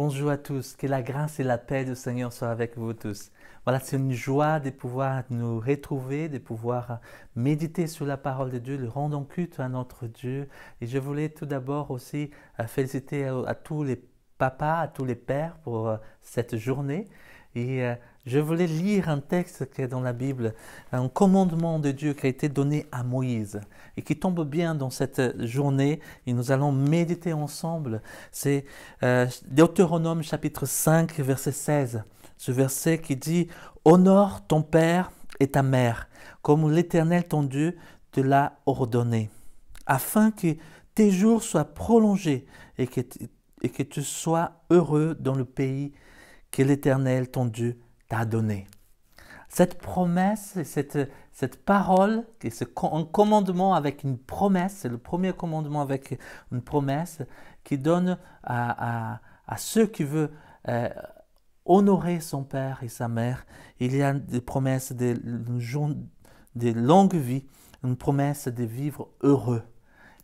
Bonjour à tous, que la grâce et la paix du Seigneur soient avec vous tous. Voilà, c'est une joie de pouvoir nous retrouver, de pouvoir méditer sur la parole de Dieu, de rendre culte à notre Dieu. Et je voulais tout d'abord aussi féliciter à tous les papas, à tous les pères pour cette journée. Et je voulais lire un texte qui est dans la Bible, un commandement de Dieu qui a été donné à Moïse et qui tombe bien dans cette journée. Et nous allons méditer ensemble. C'est Deutéronome chapitre 5, verset 16. Ce verset qui dit « Honore ton père et ta mère, comme l'Éternel ton Dieu te l'a ordonné, afin que tes jours soient prolongés et que tu sois heureux dans le pays que l'Éternel, ton Dieu, t'a donné. » Cette promesse, cette parole, c'est un commandement avec une promesse, c'est le premier commandement avec une promesse qui donne à ceux qui veulent honorer son père et sa mère. Il y a des promesses de longue vie, une promesse de vivre heureux.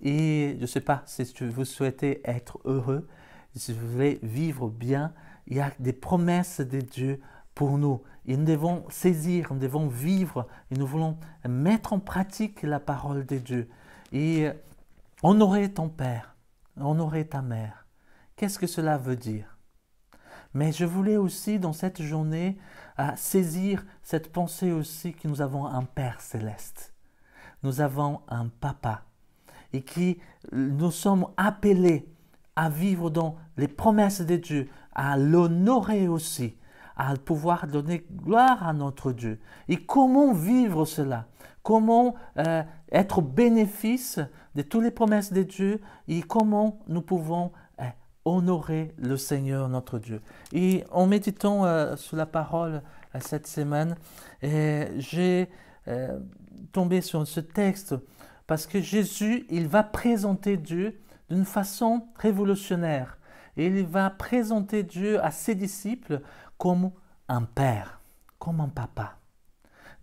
Et je ne sais pas si vous souhaitez être heureux, si vous voulez vivre bien, il y a des promesses de Dieu pour nous. Et nous devons saisir, nous devons vivre, et nous voulons mettre en pratique la parole de Dieu. Et honorer ton père, honorer ta mère. Qu'est-ce que cela veut dire? Mais je voulais aussi, dans cette journée, saisir cette pensée aussi que nous avons un Père céleste. Nous avons un Papa. Et que nous sommes appelés à vivre dans les promesses de Dieu, à l'honorer aussi, à pouvoir donner gloire à notre Dieu. Et comment vivre cela? Comment être au bénéfice de toutes les promesses de Dieu et comment nous pouvons honorer le Seigneur notre Dieu. Et en méditant sur la parole cette semaine, j'ai tombé sur ce texte parce que Jésus, il va présenter Dieu d'une façon révolutionnaire. Et il va présenter Dieu à ses disciples comme un père, comme un papa.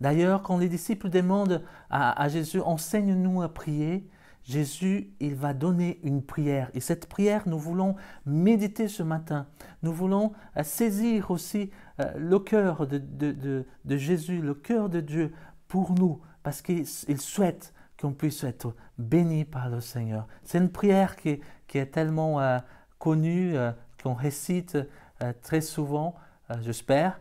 D'ailleurs, quand les disciples demandent à Jésus, enseigne-nous à prier, Jésus, il va donner une prière. Et cette prière, nous voulons méditer ce matin. Nous voulons saisir aussi le cœur de Jésus, le cœur de Dieu pour nous, parce qu'il souhaite qu'on puisse être bénis par le Seigneur. C'est une prière qui est tellement connue, qu'on récite très souvent, j'espère.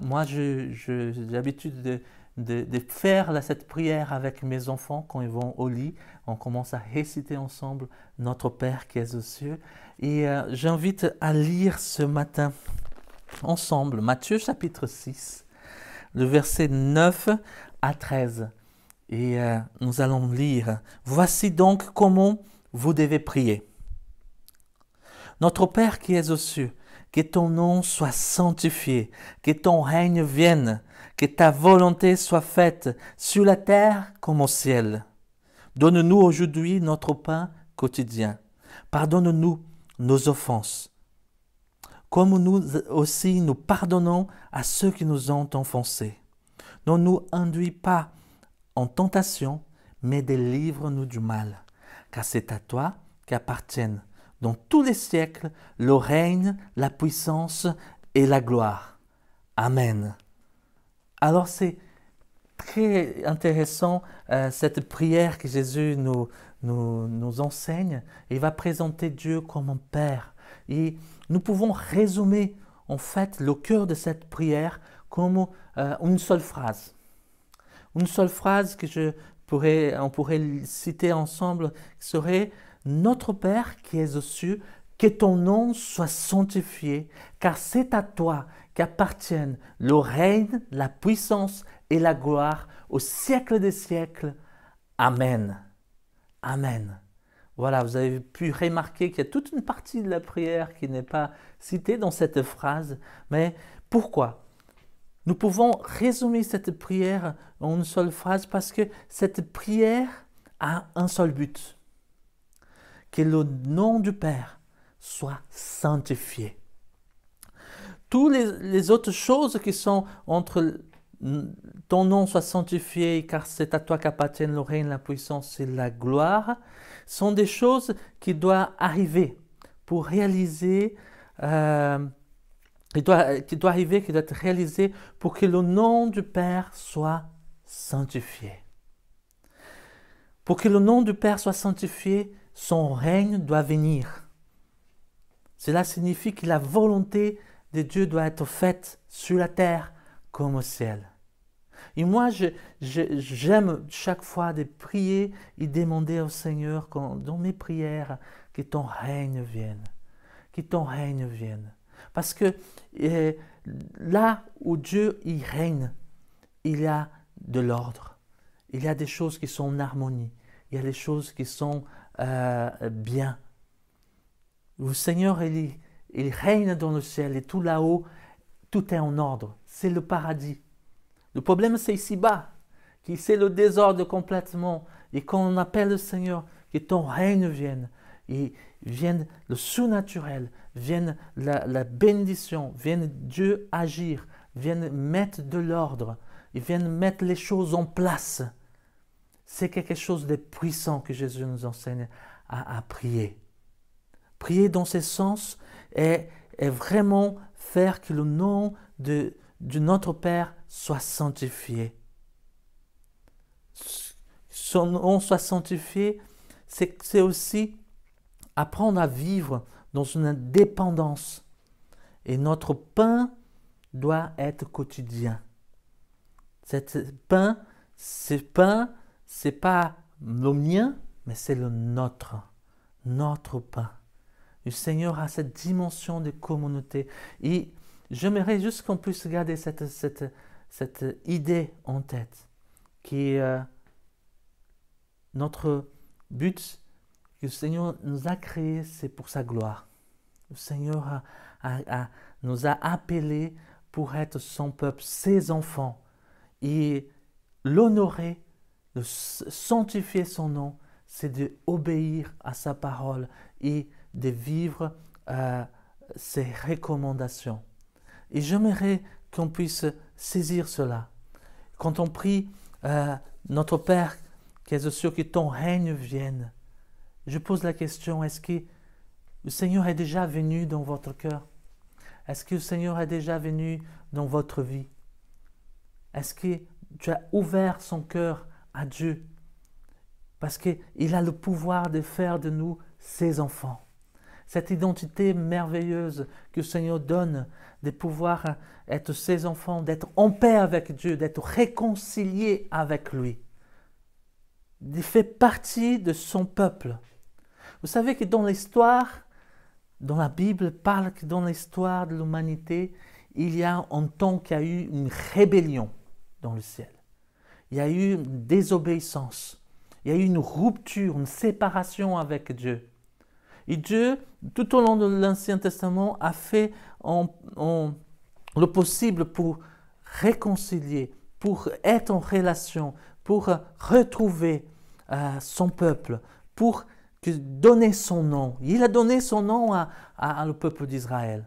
Moi, j'ai l'habitude de faire cette prière avec mes enfants quand ils vont au lit. On commence à réciter ensemble notre Père qui est aux cieux. Et j'invite à lire ce matin ensemble Matthieu chapitre 6, le verset 9 à 13. Et nous allons lire. Voici donc comment vous devez prier. Notre Père qui es aux cieux, que ton nom soit sanctifié, que ton règne vienne, que ta volonté soit faite sur la terre comme au ciel. Donne-nous aujourd'hui notre pain quotidien. Pardonne-nous nos offenses, comme nous aussi nous pardonnons à ceux qui nous ont offensés. Ne nous induis pas en tentation, mais délivre-nous du mal, car c'est à toi qu'appartiennent dans tous les siècles le règne, la puissance et la gloire. Amen. Alors c'est très intéressant cette prière que Jésus nous enseigne. Il va présenter Dieu comme un Père. Et nous pouvons résumer en fait le cœur de cette prière comme une seule phrase. Une seule phrase que on pourrait citer ensemble serait « Notre Père qui es aux cieux, que ton nom soit sanctifié, car c'est à toi qu'appartiennent le règne, la puissance et la gloire au siècle des siècles. Amen. » Amen. Voilà, vous avez pu remarquer qu'il y a toute une partie de la prière qui n'est pas citée dans cette phrase. Mais pourquoi? Nous pouvons résumer cette prière en une seule phrase parce que cette prière a un seul but. Que le nom du Père soit sanctifié. Toutes les autres choses qui sont entre ton nom soit sanctifié, car c'est à toi qu'appartiennent le règne, la puissance et la gloire, sont des choses qui doivent arriver pour réaliser qui doit arriver, qui doit être réalisé pour que le nom du Père soit sanctifié. Pour que le nom du Père soit sanctifié, son règne doit venir. Cela signifie que la volonté de Dieu doit être faite sur la terre comme au ciel. Et moi, j'aime chaque fois de prier et demander au Seigneur, dans mes prières, que ton règne vienne. Que ton règne vienne. Parce que là où Dieu y règne, il y a de l'ordre. Il y a des choses qui sont en harmonie. Il y a des choses qui sont bien. Le Seigneur, il règne dans le ciel et tout là-haut, tout est en ordre. C'est le paradis. Le problème, c'est ici-bas, qui c'est le désordre complètement. Et quand on appelle le Seigneur, que ton règne vienne, et vienne le surnaturel, vienne la bénédiction, vienne Dieu agir, vienne mettre de l'ordre, il vienne mettre les choses en place. C'est quelque chose de puissant que Jésus nous enseigne à prier. Prier dans ce sens est vraiment faire que le nom de notre Père soit sanctifié. Son nom soit sanctifié, c'est aussi apprendre à vivre dans une dépendance. Et notre pain doit être quotidien. Ce pain, c'est pas le mien, mais c'est le nôtre. Notre pain. Le Seigneur a cette dimension de communauté. Et j'aimerais juste qu'on puisse garder cette idée en tête, qui est notre but, que le Seigneur nous a créé, c'est pour sa gloire. Le Seigneur nous a appelés pour être son peuple, ses enfants, et l'honorer, de sanctifier son nom, c'est d'obéir à sa parole et de vivre ses recommandations. Et j'aimerais qu'on puisse saisir cela. Quand on prie notre Père, qu'est-ce sûr que ton règne vienne, je pose la question, est-ce que le Seigneur est déjà venu dans votre cœur? Est-ce que le Seigneur est déjà venu dans votre vie? Est-ce que tu as ouvert son cœur à Dieu? Parce qu'il a le pouvoir de faire de nous ses enfants. Cette identité merveilleuse que le Seigneur donne, de pouvoir être ses enfants, d'être en paix avec Dieu, d'être réconcilié avec lui. Il fait partie de son peuple. Vous savez que dans l'histoire, dans la Bible, parle que dans l'histoire de l'humanité, il y a un temps qu'il y a eu une rébellion dans le ciel. Il y a eu une désobéissance. Il y a eu une rupture, une séparation avec Dieu. Et Dieu, tout au long de l'Ancien Testament, a fait le possible pour réconcilier, pour être en relation, pour retrouver son peuple, pour donner son nom. Il a donné son nom au peuple d'Israël.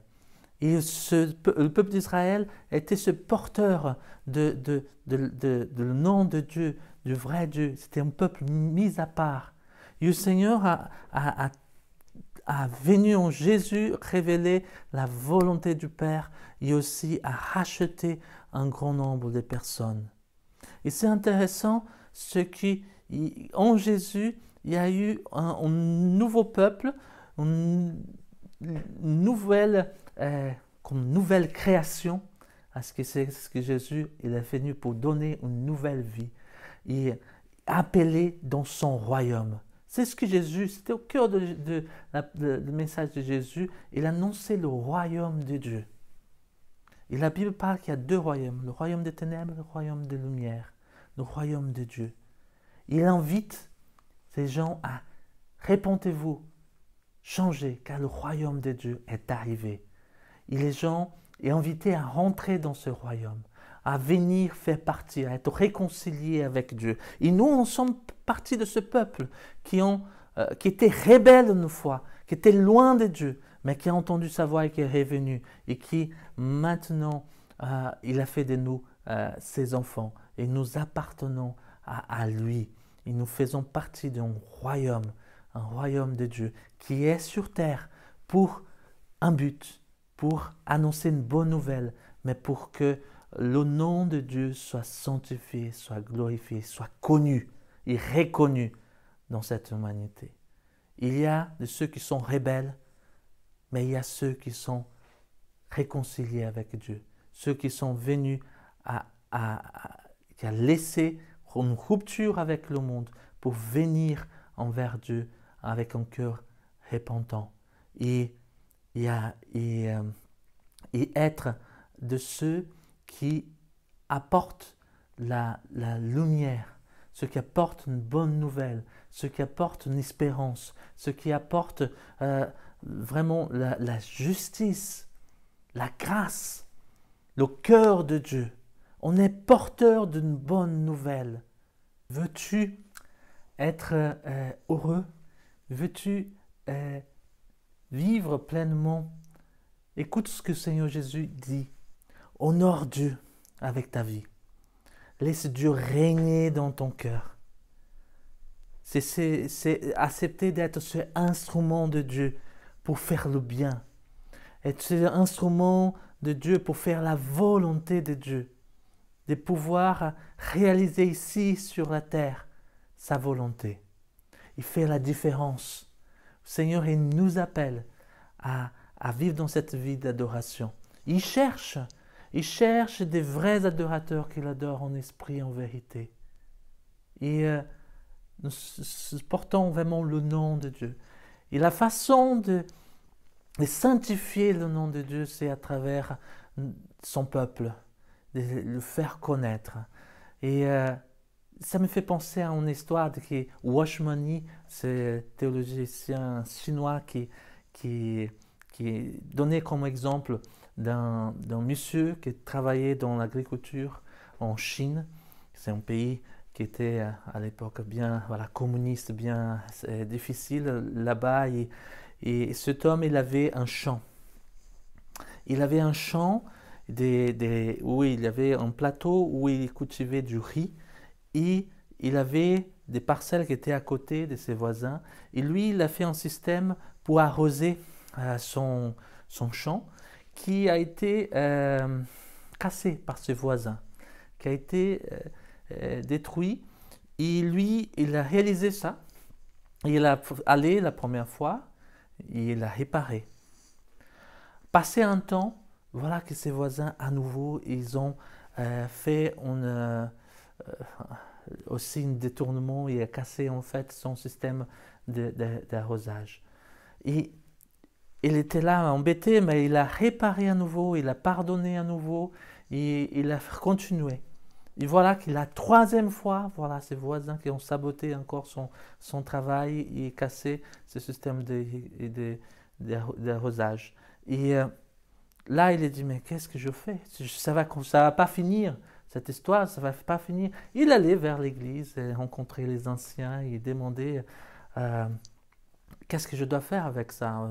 Et le peuple d'Israël était ce porteur de le nom de Dieu, du vrai Dieu. C'était un peuple mis à part. Et le Seigneur a venu en Jésus révéler la volonté du Père et aussi a racheté un grand nombre de personnes. Et c'est intéressant ce qu'en Jésus, il y a eu un nouveau peuple, une nouvelle création, parce que c'est ce que Jésus il est venu pour donner une nouvelle vie et appeler dans son royaume. C'est ce que Jésus, c'était au cœur du message de Jésus, il annonçait le royaume de Dieu. Et la Bible parle qu'il y a deux royaumes, le royaume des ténèbres et le royaume de lumière, le royaume de Dieu. Il invite ces gens à répentez-vous, changez, car le royaume de Dieu est arrivé. Et les gens sont invités à rentrer dans ce royaume, à venir faire partie, à être réconciliés avec Dieu. Et nous, on sommes partie de ce peuple qui était rebelle une fois, qui était loin de Dieu, mais qui a entendu sa voix et qui est revenu, et qui maintenant, il a fait de nous ses enfants, et nous appartenons à lui. Et nous faisons partie d'un royaume, un royaume de Dieu, qui est sur terre pour un but, pour annoncer une bonne nouvelle, mais pour que le nom de Dieu soit sanctifié, soit glorifié, soit connu et reconnu dans cette humanité. Il y a de ceux qui sont rebelles, mais il y a ceux qui sont réconciliés avec Dieu, ceux qui sont venus qui a laissé une rupture avec le monde pour venir envers Dieu avec un cœur repentant et être de ceux qui apportent la lumière, ceux qui apportent une bonne nouvelle, ceux qui apportent une espérance, ceux qui apportent vraiment la justice, la grâce, le cœur de Dieu. On est porteur d'une bonne nouvelle. Veux-tu être heureux? Veux-tu vivre pleinement? Écoute ce que le Seigneur Jésus dit. Honore Dieu avec ta vie. Laisse Dieu régner dans ton cœur. C'est accepter d'être ce instrument de Dieu pour faire le bien. Être ce instrument de Dieu pour faire la volonté de Dieu. De pouvoir réaliser ici sur la terre sa volonté. Il fait la différence. Le Seigneur, il nous appelle à vivre dans cette vie d'adoration. Il cherche des vrais adorateurs qui l'adorent en esprit et en vérité. Et nous portons vraiment le nom de Dieu. Et la façon de sanctifier le nom de Dieu, c'est à travers son peuple, de le faire connaître. Et ça me fait penser à une histoire qui Washmani, c'est un théologien chinois qui donnait comme exemple d'un monsieur qui travaillait dans l'agriculture en Chine. C'est un pays qui était à l'époque bien communiste, bien difficile là-bas. Et cet homme, il avait un champ. Il avait un champ où il y avait un plateau où il cultivait du riz. Et il avait des parcelles qui étaient à côté de ses voisins. Et lui, il a fait un système pour arroser son champ qui a été cassé par ses voisins, qui a été détruit. Et lui, il a réalisé ça. Il a allé la première fois et il a réparé. Passé un temps, voilà que ses voisins, à nouveau, ils ont fait aussi un détournement et a cassé en fait son système d'arrosage. Et il était là embêté, mais il a réparé à nouveau, il a pardonné à nouveau et il a continué. Et voilà que la troisième fois, voilà ses voisins qui ont saboté encore son travail et cassé ce système d'arrosage. Et là, il a dit, mais qu'est-ce que je fais? Ça va pas finir, cette histoire, ça va pas finir. Il allait vers l'église, et rencontrer les anciens et demander, qu'est-ce que je dois faire avec ça?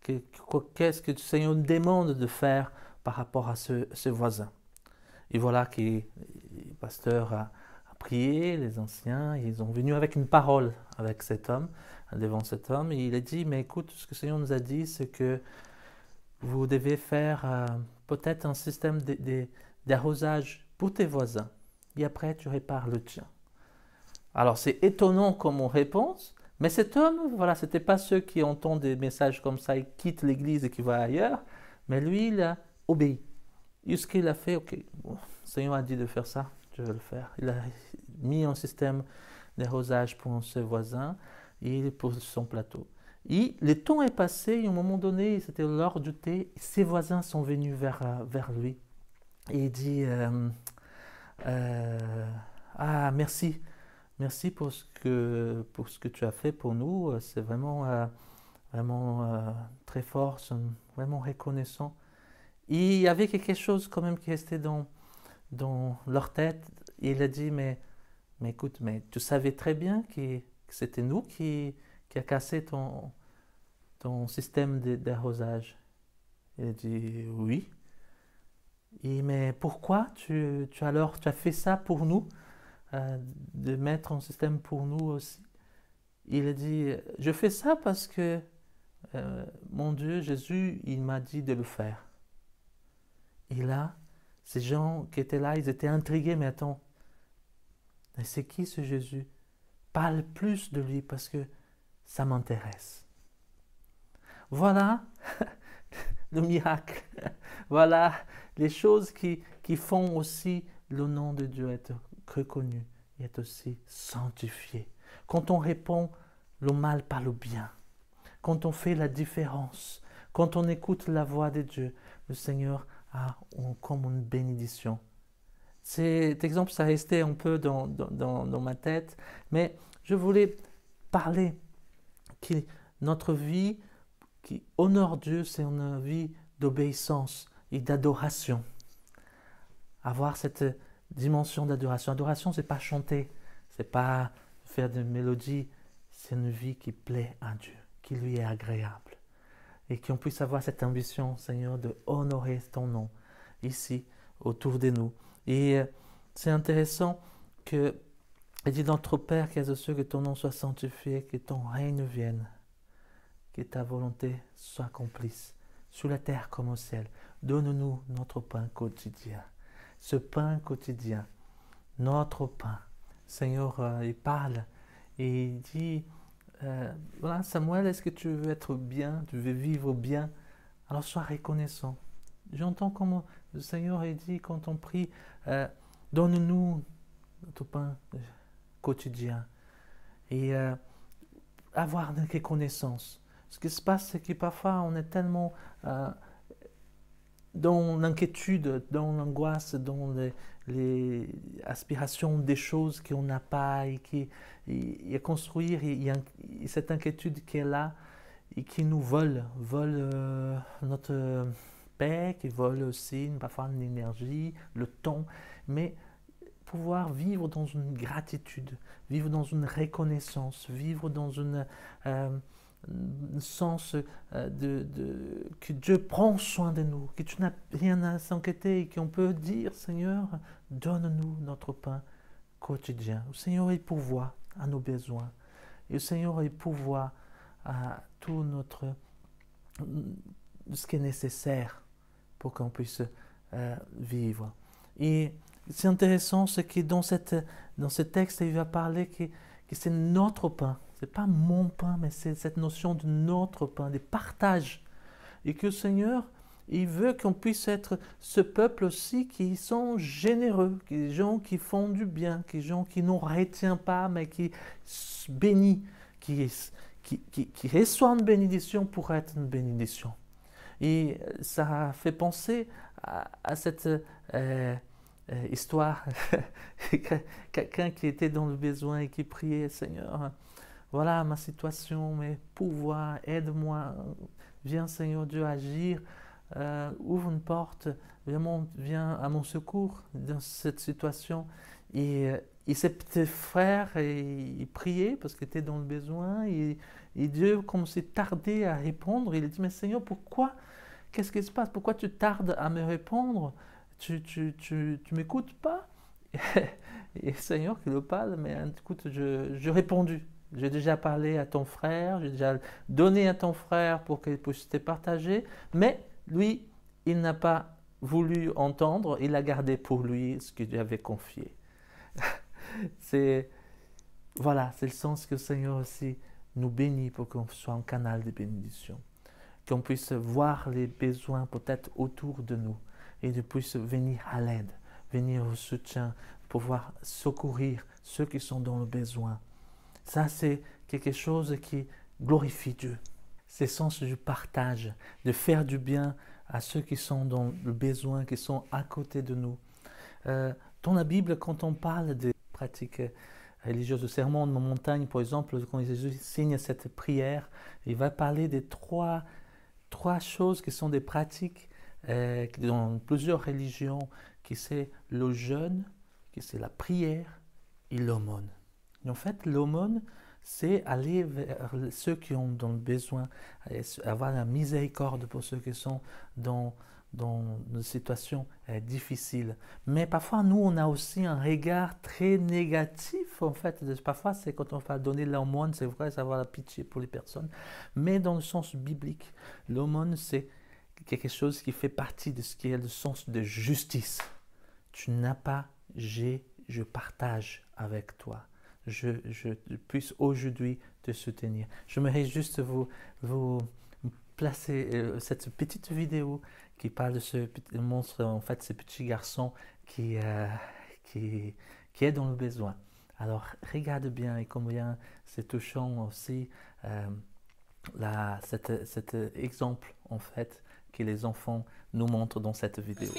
Qu'est-ce que le Seigneur me demande de faire par rapport à ce voisin? Et voilà que le pasteur a prié, les anciens, ils ont venu avec une parole avec cet homme, devant cet homme, et il a dit, mais écoute, ce que le Seigneur nous a dit, c'est que vous devez faire peut-être un système d'arrosage pour tes voisins, et après tu répares le tien. Alors c'est étonnant comme réponse, mais cet homme, voilà, ce n'était pas ceux qui entendent des messages comme ça, ils quittent l'église et qui vont ailleurs, mais lui, il a obéi. Et ce qu'il a fait, ok, bon, le Seigneur a dit de faire ça, je vais le faire. Il a mis un système d'arrosage pour ses voisins et pour son plateau. Et le temps est passé, et à un moment donné, c'était l'heure du thé, ses voisins sont venus vers lui. Et il dit, ah, merci pour ce que tu as fait pour nous, c'est vraiment très fort, nous sommes vraiment reconnaissants. Et il y avait quelque chose quand même qui restait dans leur tête. Et il a dit, mais écoute, mais tu savais très bien que c'était nous qui a cassé ton système d'arrosage. Il a dit, oui. Et mais pourquoi tu as fait ça pour nous, de mettre un système pour nous aussi? Il a dit, je fais ça parce que mon Dieu, Jésus, il m'a dit de le faire. Et là, ces gens qui étaient là, ils étaient intrigués, mais attends, mais c'est qui ce Jésus? Parle plus de lui parce que ça m'intéresse. Voilà le miracle. Voilà les choses qui font aussi le nom de Dieu être reconnu et être aussi sanctifié. Quand on répond le mal par le bien, quand on fait la différence, quand on écoute la voix de Dieu, le Seigneur a comme une bénédiction. Cet exemple, ça restait un peu dans ma tête, mais je voulais parler que notre vie qui honore Dieu, c'est une vie d'obéissance et d'adoration. Avoir cette dimension d'adoration. Adoration, c'est pas chanter, c'est pas faire des mélodies, c'est une vie qui plaît à Dieu, qui lui est agréable. Et qu'on puisse avoir cette ambition, Seigneur, de honorer ton nom ici, autour de nous. Et c'est intéressant que il dit notre Père qui es aux cieux, que ton nom soit sanctifié, que ton règne vienne, que ta volonté soit accomplie sur la terre comme au ciel. Donne-nous notre pain quotidien. Ce pain quotidien, notre pain. Seigneur, il parle et il dit, voilà, Samuel, est-ce que tu veux être bien, tu veux vivre bien? Alors sois reconnaissant. J'entends comme le Seigneur a dit quand on prie, donne-nous notre pain quotidien et avoir une reconnaissance. Ce qui se passe, c'est que parfois on est tellement dans l'inquiétude, dans l'angoisse, dans les aspirations des choses qu'on n'a pas et à construire, il y a cette inquiétude qui est là et qui nous vole notre paix, qui vole aussi parfois l'énergie, le temps, mais pouvoir vivre dans une gratitude, vivre dans une reconnaissance, vivre dans un sens que Dieu prend soin de nous, que tu n'as rien à s'inquiéter et qu'on peut dire, Seigneur, donne-nous notre pain quotidien. Le Seigneur est pourvoit à nos besoins. Et le Seigneur est pourvoit à tout ce qui est nécessaire pour qu'on puisse vivre. Et c'est intéressant ce que dans ce texte, il va parler que c'est notre pain. Ce n'est pas mon pain, mais c'est cette notion de notre pain, de partage. Et que le Seigneur, il veut qu'on puisse être ce peuple aussi qui sont généreux, des gens qui font du bien, des gens qui ne retiennent pas, mais qui bénissent, qui reçoivent une bénédiction pour être une bénédiction. Et ça fait penser à cette histoire, quelqu'un qui était dans le besoin et qui priait, Seigneur, voilà ma situation, mes pouvoirs, aide-moi, viens Seigneur Dieu agir, ouvre une porte, vraiment viens à mon secours dans cette situation. Et ses petits frères, ils priaient parce qu'ils étaient dans le besoin, et Dieu, comme s'est tardé à répondre, il a dit, mais Seigneur, pourquoi? Qu'est-ce qui se passe? Pourquoi tu tardes à me répondre? Tu m'écoutes pas? Et Seigneur qui le parle, mais écoute, j'ai répondu. J'ai déjà parlé à ton frère, j'ai déjà donné à ton frère pour qu'il puisse te partager, mais lui, il n'a pas voulu entendre, il a gardé pour lui ce qu'il lui avait confié. Voilà, c'est le sens que le Seigneur aussi nous bénit pour qu'on soit un canal de bénédiction, qu'on puisse voir les besoins peut-être autour de nous et de puisse venir à l'aide, venir au soutien, pouvoir secourir ceux qui sont dans le besoin. Ça, c'est quelque chose qui glorifie Dieu. C'est le sens du partage, de faire du bien à ceux qui sont dans le besoin, qui sont à côté de nous. Dans la Bible, quand on parle des pratiques religieuses, du sermon de montagne, par exemple, quand Jésus signe cette prière, il va parler des trois choses qui sont des pratiques dans plusieurs religions, qui c'est le jeûne, qui c'est la prière et l'aumône. Et en fait, l'aumône, c'est aller vers ceux qui ont besoin, avoir la miséricorde pour ceux qui sont dans une situation difficile. Mais parfois, nous, on a aussi un regard très négatif, en fait. Parfois, c'est quand on va donner l'aumône, c'est vrai, c'est avoir la pitié pour les personnes. Mais dans le sens biblique, l'aumône, c'est quelque chose qui fait partie de ce qui est le sens de justice. Tu n'as pas, je partage avec toi. Je puisse aujourd'hui te soutenir. J'aimerais juste vous placer cette petite vidéo qui parle de ce monstre, en fait, ce petit garçon qui est dans le besoin. Alors, regarde bien et combien c'est touchant aussi cet exemple, en fait, que les enfants nous montrent dans cette vidéo.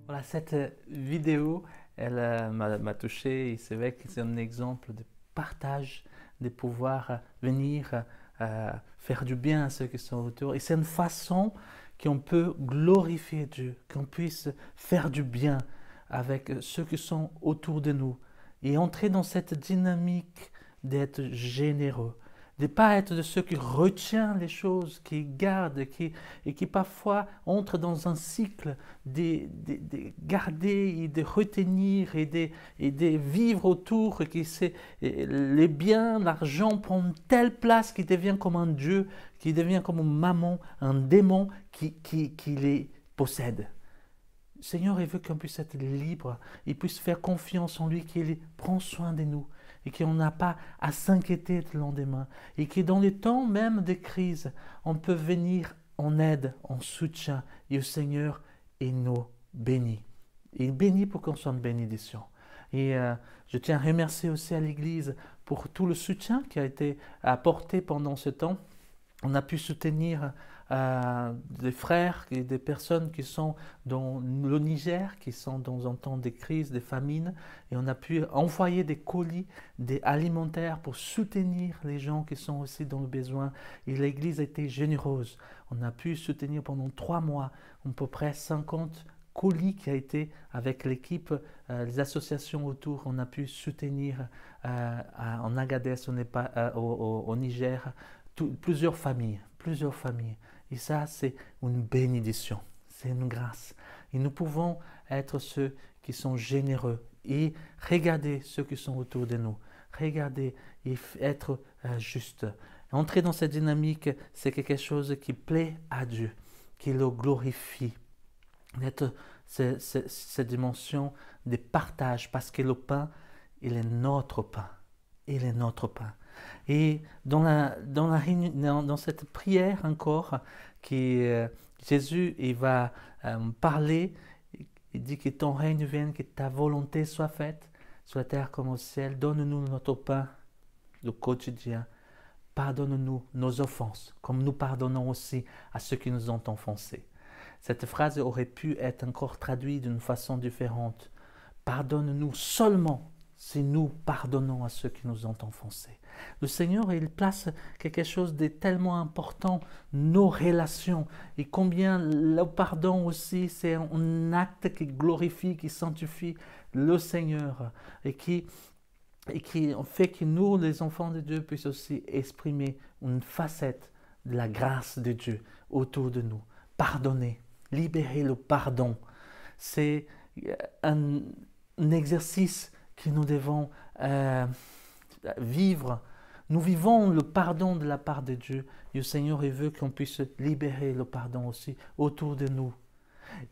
Voilà, cette vidéo, elle m'a touché et c'est vrai que c'est un exemple de partage, de pouvoir venir faire du bien à ceux qui sont autour. Et c'est une façon qu'on peut glorifier Dieu, qu'on puisse faire du bien avec ceux qui sont autour de nous et entrer dans cette dynamique d'être généreux. De ne pas être de ceux qui retiennent les choses, qui gardent et qui parfois entrent dans un cycle de garder et de retenir et de vivre autour, les biens, l'argent prend une telle place qu'il devient comme un dieu, qui devient comme une maman, un démon qui les possède. Le Seigneur, il veut qu'on puisse être libre, il puisse faire confiance en lui, qu'il prend soin de nous et qu'on n'a pas à s'inquiéter de lendemain et que dans les temps même de crise, on peut venir en aide, en soutien et le Seigneur nous bénit. Il bénit pour qu'on soit une bénédiction. Et je tiens à remercier aussi à l'Église pour tout le soutien qui a été apporté pendant ce temps. On a pu soutenir des frères et des personnes qui sont dans le Niger, qui sont dans un temps de crise, de famine, et on a pu envoyer des colis alimentaires pour soutenir les gens qui sont aussi dans le besoin. Et l'Église a été généreuse. On a pu soutenir pendant 3 mois à peu près 50 colis qui a été avec l'équipe, les associations autour. On a pu soutenir en Agadez, au Niger, plusieurs familles. Et ça, c'est une bénédiction, c'est une grâce. Et nous pouvons être ceux qui sont généreux et regarder ceux qui sont autour de nous. Regarder et être juste. Entrer dans cette dynamique, c'est quelque chose qui plaît à Dieu, qui le glorifie. D'être cette dimension de partage, parce que le pain, il est notre pain. Il est notre pain. Et dans cette prière encore, Jésus il va parler, il dit que ton règne vienne, que ta volonté soit faite sur la terre comme au ciel. Donne-nous notre pain, le quotidien. Pardonne-nous nos offenses, comme nous pardonnons aussi à ceux qui nous ont offensés. Cette phrase aurait pu être encore traduite d'une façon différente. Pardonne-nous seulement si nous pardonnons à ceux qui nous ont offensés. Le Seigneur, il place quelque chose de tellement important, nos relations, et combien le pardon aussi, c'est un acte qui glorifie, qui sanctifie le Seigneur, et qui fait que nous, les enfants de Dieu, puissent aussi exprimer une facette de la grâce de Dieu autour de nous. Pardonner, libérer le pardon, c'est un exercice que nous devons vivre. Nous vivons le pardon de la part de Dieu. Et le Seigneur il veut qu'on puisse libérer le pardon aussi autour de nous.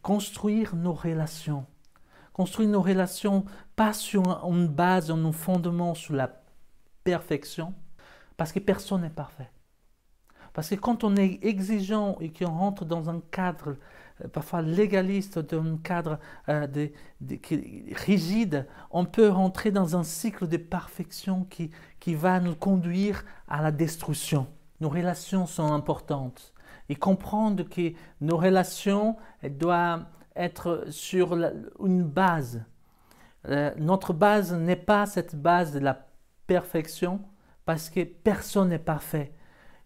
Construire nos relations. Construire nos relations pas sur une base, un fondement sur la perfection, parce que personne n'est parfait. Parce que quand on est exigeant et qu'on rentre dans un cadre parfois légaliste, dans un cadre rigide, on peut rentrer dans un cycle de perfection qui va nous conduire à la destruction. Nos relations sont importantes. Et comprendre que nos relations doivent être sur une base. Notre base n'est pas cette base de la perfection parce que personne n'est parfait.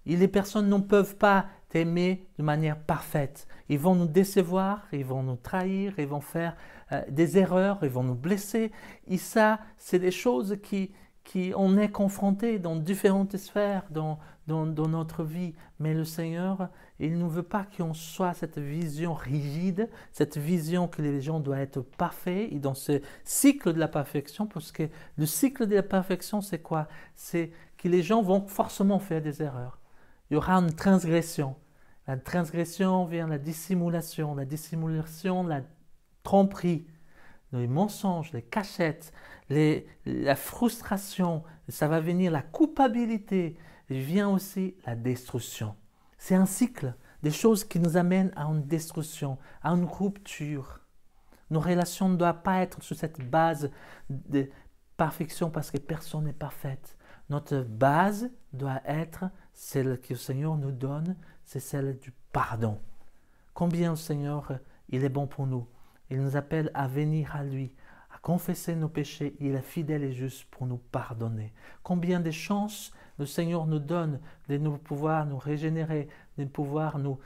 Et les personnes ne peuvent pas t'aimer de manière parfaite. Ils vont nous décevoir, ils vont nous trahir, ils vont faire des erreurs, ils vont nous blesser. Et ça, c'est des choses qui on est confronté dans différentes sphères dans notre vie. Mais le Seigneur, il ne veut pas qu'on soit cette vision rigide, cette vision que les gens doivent être parfaits et dans ce cycle de la perfection, parce que le cycle de la perfection, c'est quoi? C'est que les gens vont forcément faire des erreurs. Il y aura une transgression. La transgression vient de la dissimulation, la tromperie, les mensonges, les cachettes, la frustration, ça va venir la culpabilité, et vient aussi la destruction. C'est un cycle, des choses qui nous amènent à une destruction, à une rupture. Nos relations ne doivent pas être sur cette base de perfection parce que personne n'est parfaite. Notre base doit être celle que le Seigneur nous donne, c'est celle du pardon. Combien le Seigneur, il est bon pour nous. Il nous appelle à venir à lui, à confesser nos péchés. Il est fidèle et juste pour nous pardonner. Combien de chances le Seigneur nous donne de nous pouvoir nous régénérer, de pouvoir nous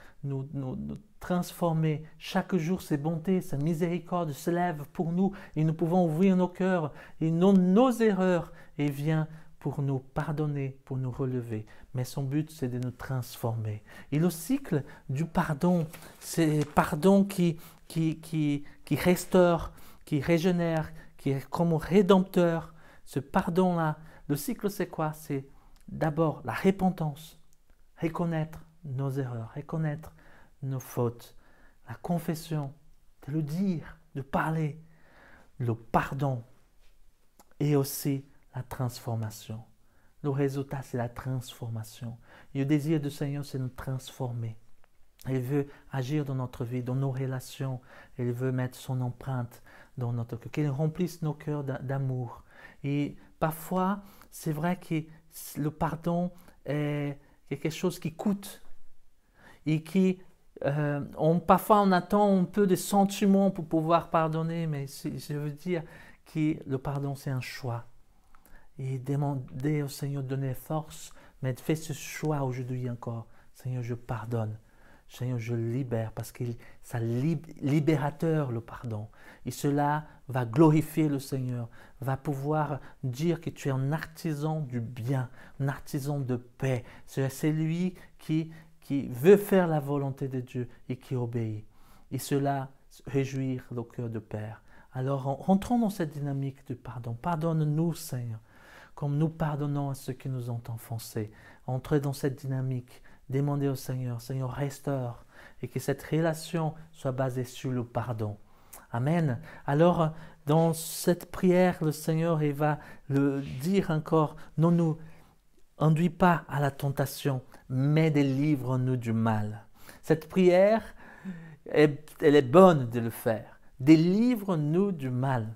transformer. Chaque jour, ses bontés, sa miséricorde se lèvent pour nous et nous pouvons ouvrir nos cœurs et nos erreurs et vient pour nous pardonner, pour nous relever. Mais son but, c'est de nous transformer. Et le cycle du pardon, c'est pardon qui restaure, qui régénère, qui est comme rédempteur. Ce pardon-là, le cycle, c'est quoi? C'est d'abord la repentance, reconnaître nos erreurs, reconnaître nos fautes, la confession, de le dire, de parler, le pardon et aussi la transformation. Le résultat, c'est la transformation. Et le désir du Seigneur, c'est de nous transformer. Il veut agir dans notre vie, dans nos relations. Il veut mettre son empreinte dans notre cœur, qu'il remplisse nos cœurs d'amour. Et parfois, c'est vrai que le pardon est quelque chose qui coûte et qui, parfois on attend un peu de sentiments pour pouvoir pardonner, mais je veux dire que le pardon c'est un choix. Et demander au Seigneur de donner force, mais fais ce choix aujourd'hui encore. Seigneur, je pardonne. Seigneur, je libère parce que c'est libérateur le pardon. Et cela va glorifier le Seigneur, va pouvoir dire que tu es un artisan du bien, un artisan de paix. C'est lui qui veut faire la volonté de Dieu et qui obéit. Et cela réjouir le cœur de Père. Alors rentrons dans cette dynamique du pardon. Pardonne-nous, Seigneur, comme nous pardonnons à ceux qui nous ont offensés. Entrez dans cette dynamique. Demandez au Seigneur, Seigneur, restaure et que cette relation soit basée sur le pardon. Amen. Alors, dans cette prière, le Seigneur il va le dire encore, ne nous induis pas à la tentation, mais délivre-nous du mal. Cette prière, elle est bonne de le faire. Délivre-nous du mal.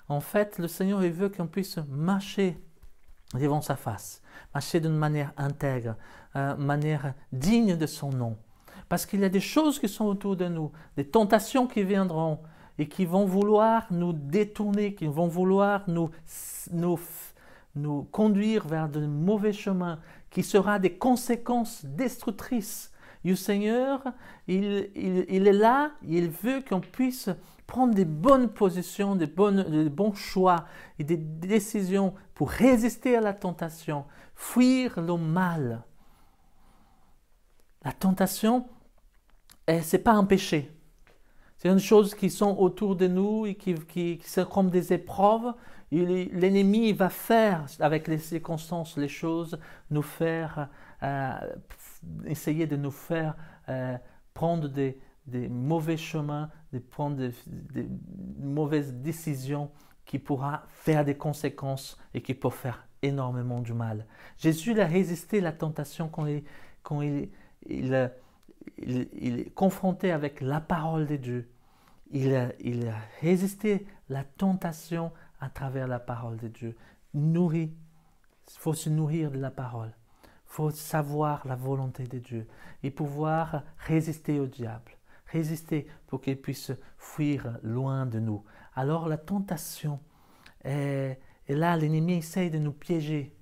En fait, le Seigneur il veut qu'on puisse marcher devant sa face, marcher d'une manière intègre, manière digne de son nom. Parce qu'il y a des choses qui sont autour de nous, des tentations qui viendront et qui vont vouloir nous détourner, qui vont vouloir nous conduire vers de mauvais chemins, qui sera des conséquences destructrices. Et le Seigneur, il est là, il veut qu'on puisse prendre des bonnes positions, des bons choix et des décisions pour résister à la tentation, fuir le mal. La tentation, ce n'est pas un péché. C'est une chose qui sont autour de nous et qui sont comme des épreuves. L'ennemi va faire avec les circonstances, les choses, nous faire, essayer de nous faire prendre des mauvais chemins, de prendre des mauvaises décisions qui pourra faire des conséquences et qui peuvent faire énormément du mal. Jésus a résisté à la tentation quand quand il est confronté avec la parole de Dieu, il a résisté la tentation à travers la parole de Dieu. Il faut se nourrir de la parole. Il faut savoir la volonté de Dieu et pouvoir résister au diable. Résister pour qu'il puisse fuir loin de nous. Alors la tentation, et là l'ennemi essaye de nous piéger.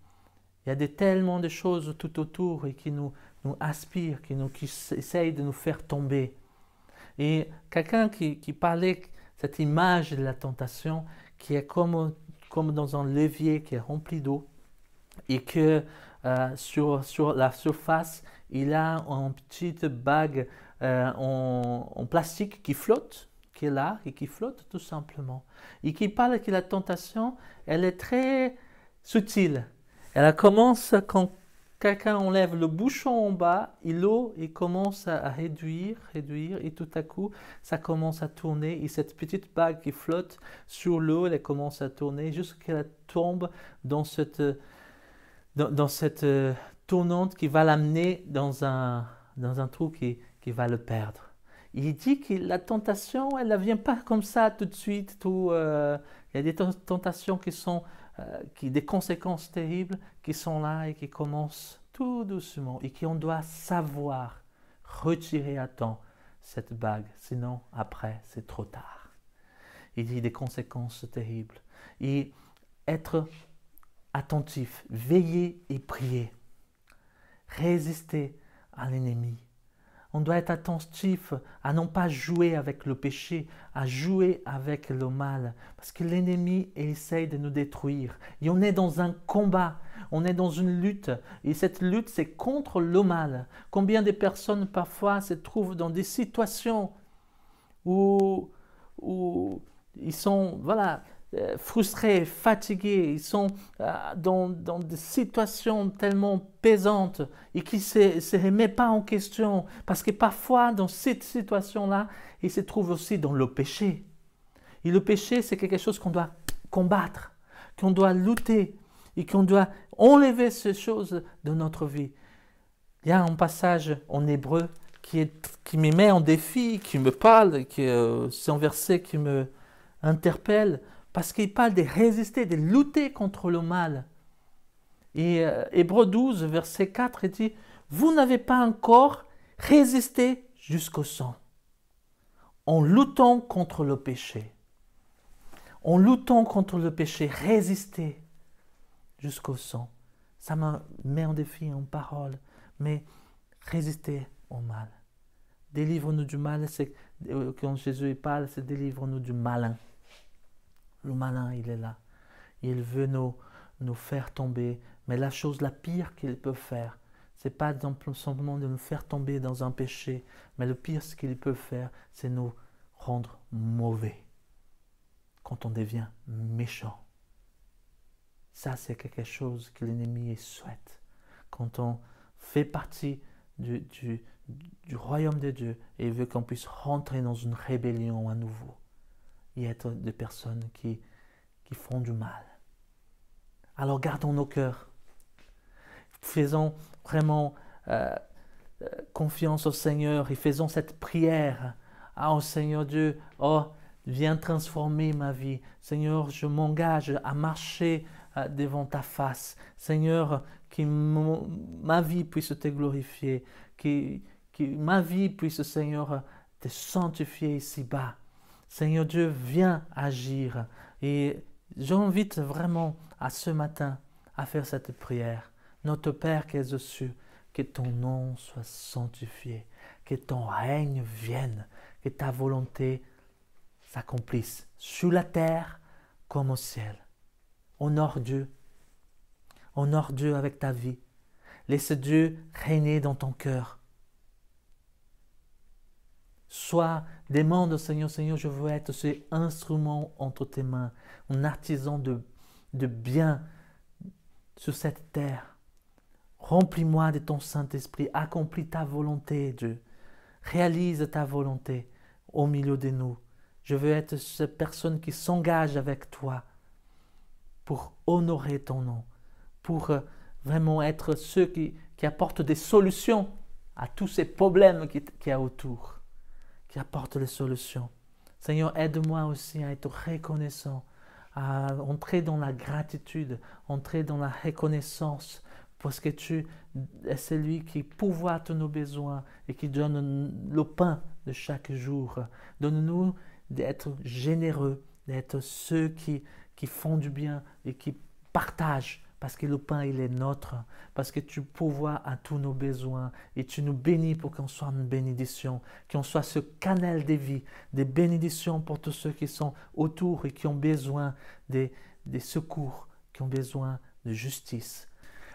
Il y a tellement de choses tout autour et qui nous aspirent, qui essayent de nous faire tomber. Et quelqu'un qui parlait cette image de la tentation, qui est comme dans un levier qui est rempli d'eau, et que sur la surface, il a une petite bague en plastique qui flotte, qui est là et qui flotte tout simplement. Et qui parle que la tentation, elle est très subtile. Elle commence quand quelqu'un enlève le bouchon en bas et l'eau commence à réduire et tout à coup, ça commence à tourner et cette petite bague qui flotte sur l'eau, elle commence à tourner jusqu'à qu'elle tombe dans cette tournante qui va l'amener dans un trou qui va le perdre. Il dit que la tentation, elle ne vient pas comme ça tout de suite. Il y a des tentations qui sont des conséquences terribles qui sont là et qui commencent tout doucement et qu'on doit savoir retirer à temps cette bague, sinon après c'est trop tard. Il dit des conséquences terribles. Et être attentif, veiller et prier, résister à l'ennemi. On doit être attentif à non pas jouer avec le péché, à jouer avec le mal. Parce que l'ennemi essaye de nous détruire. Et on est dans un combat, on est dans une lutte. Et cette lutte, c'est contre le mal. Combien de personnes parfois se trouvent dans des situations où ils sont, frustrés, fatigués, ils sont dans des situations tellement pesantes et qui ne se remettent pas en question. Parce que parfois, dans cette situation-là, ils se trouvent aussi dans le péché. Et le péché, c'est quelque chose qu'on doit combattre, qu'on doit lutter et qu'on doit enlever ces choses de notre vie. Il y a un passage en hébreu qui me met en défi, qui me parle, c'est un verset qui me interpelle, parce qu'il parle de résister, de lutter contre le mal. Et Hébreux 12, verset 4, il dit « Vous n'avez pas encore résisté jusqu'au sang, en luttant contre le péché. » En luttant contre le péché, résister jusqu'au sang. Ça me met en défi, en parole, mais résister au mal. Délivre-nous du mal, c'est quand Jésus parle, c'est délivre-nous du malin. Le malin, il est là. Il veut nous faire tomber. Mais la chose la pire qu'il peut faire, ce n'est pas simplement de nous faire tomber dans un péché, mais le pire, ce qu'il peut faire, c'est nous rendre mauvais. Quand on devient méchant. Ça, c'est quelque chose que l'ennemi souhaite. Quand on fait partie du royaume de Dieu et il veut qu'on puisse rentrer dans une rébellion à nouveau. Et être des personnes qui font du mal. Alors gardons nos cœurs. Faisons vraiment confiance au Seigneur et faisons cette prière. Ah, oh Seigneur Dieu, oh, viens transformer ma vie. Seigneur, je m'engage à marcher devant ta face. Seigneur, que ma vie puisse te glorifier. Que ma vie puisse, Seigneur, te sanctifier ici-bas. Seigneur Dieu, viens agir. Et j'invite vraiment à ce matin à faire cette prière. Notre Père qui es aux cieux, que ton nom soit sanctifié, que ton règne vienne, que ta volonté s'accomplisse sur la terre comme au ciel. Honore Dieu. Honore Dieu avec ta vie. Laisse Dieu régner dans ton cœur. Demande au Seigneur, Seigneur, je veux être ce instrument entre tes mains, un artisan de bien sur cette terre. Remplis-moi de ton Saint-Esprit, accomplis ta volonté, Dieu. Réalise ta volonté au milieu de nous. Je veux être cette personne qui s'engage avec toi pour honorer ton nom, pour vraiment être ceux qui apportent des solutions à tous ces problèmes qu'il y a autour, qui apportent les solutions. Seigneur, aide-moi aussi à être reconnaissant, à entrer dans la gratitude, entrer dans la reconnaissance, parce que tu es celui qui pourvoit tous nos besoins et qui donne le pain de chaque jour. Donne-nous d'être généreux, d'être ceux qui font du bien et qui partagent, parce que le pain, il est nôtre, parce que tu pourvois à tous nos besoins et tu nous bénis pour qu'on soit une bénédiction, qu'on soit ce canal de vie, des bénédictions pour tous ceux qui sont autour et qui ont besoin des secours, qui ont besoin de justice.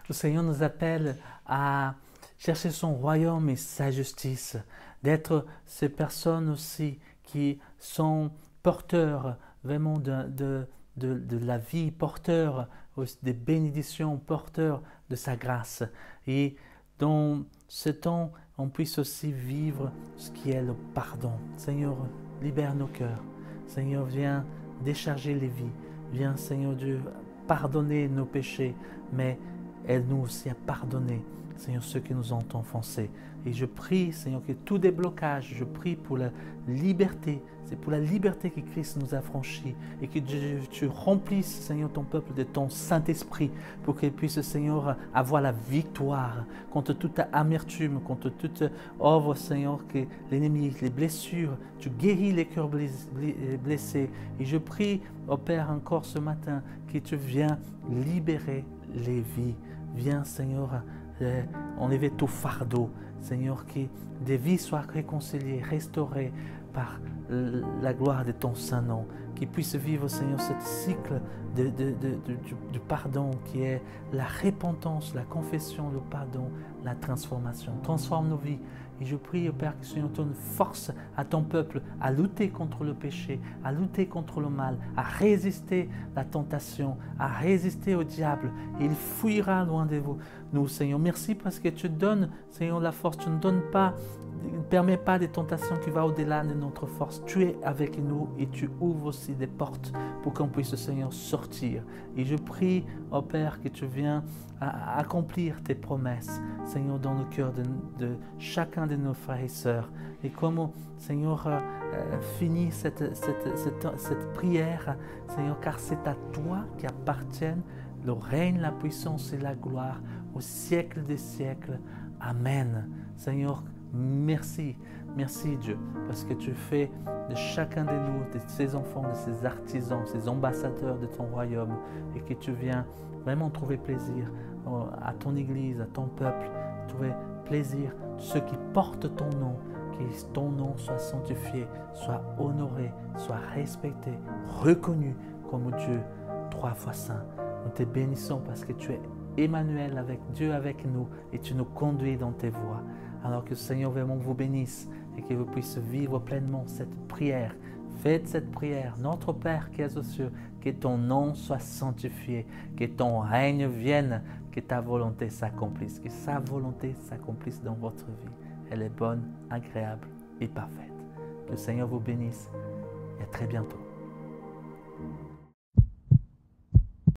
Le Seigneur nous appelle à chercher son royaume et sa justice, d'être ces personnes aussi qui sont porteurs vraiment de la vie, porteurs des bénédictions, porteurs de sa grâce. Et dans ce temps, on puisse aussi vivre ce qui est le pardon. Seigneur, libère nos cœurs. Seigneur, viens décharger les vies. Viens, Seigneur Dieu, pardonner nos péchés, mais aide-nous aussi à pardonner, Seigneur, ceux qui nous ont offensés. Et je prie, Seigneur, que tout déblocage, je prie pour la liberté. C'est pour la liberté que Christ nous a franchis. Et que tu remplisses, Seigneur, ton peuple de ton Saint-Esprit pour qu'il puisse, Seigneur, avoir la victoire contre toute amertume, contre toute œuvre, Seigneur, que l'ennemi, les blessures, tu guéris les cœurs blessés. Et je prie, au Père, encore ce matin, que tu viens libérer les vies. Viens, Seigneur, enlever tout fardeau. Seigneur, que des vies soient réconciliées, restaurées par la gloire de ton Saint-Nom. Qu'ils puissent vivre, Seigneur, ce cycle du pardon qui est la repentance, la confession, le pardon, la transformation. Transforme nos vies. Et je prie, au Père, que Seigneur donne force à ton peuple à lutter contre le péché, à lutter contre le mal, à résister à la tentation, à résister au diable. Et il fuira loin de vous. Nous, Seigneur, merci parce que tu donnes, Seigneur, la force. Tu ne donnes pas, ne permets pas des tentations qui vont au-delà de notre force. Tu es avec nous et tu ouvres aussi des portes pour qu'on puisse, Seigneur, sortir. Et je prie, au Père, que tu viennes à accomplir tes promesses, Seigneur, dans le cœur de chacun de nos frères et sœurs. Et comment, Seigneur, finit cette prière, Seigneur, car c'est à toi qui appartiennent le règne, la puissance et la gloire au siècle des siècles. Amen. Seigneur, merci. Merci Dieu, parce que tu fais de chacun de nous, de ces enfants, de ces artisans, ces ambassadeurs de ton royaume, et que tu viens vraiment trouver plaisir à ton Église, à ton peuple, trouver plaisir, ceux qui portent ton nom, que ton nom soit sanctifié, soit honoré, soit respecté, reconnu comme Dieu, 3 fois saint. Nous te bénissons parce que tu es Emmanuel, avec Dieu avec nous, et tu nous conduis dans tes voies. Alors que le Seigneur vraiment vous bénisse et que vous puissiez vivre pleinement cette prière. Faites cette prière. Notre Père qui es aux cieux, que ton nom soit sanctifié, que ton règne vienne, que ta volonté s'accomplisse, que sa volonté s'accomplisse dans votre vie. Elle est bonne, agréable et parfaite. Que le Seigneur vous bénisse et à très bientôt.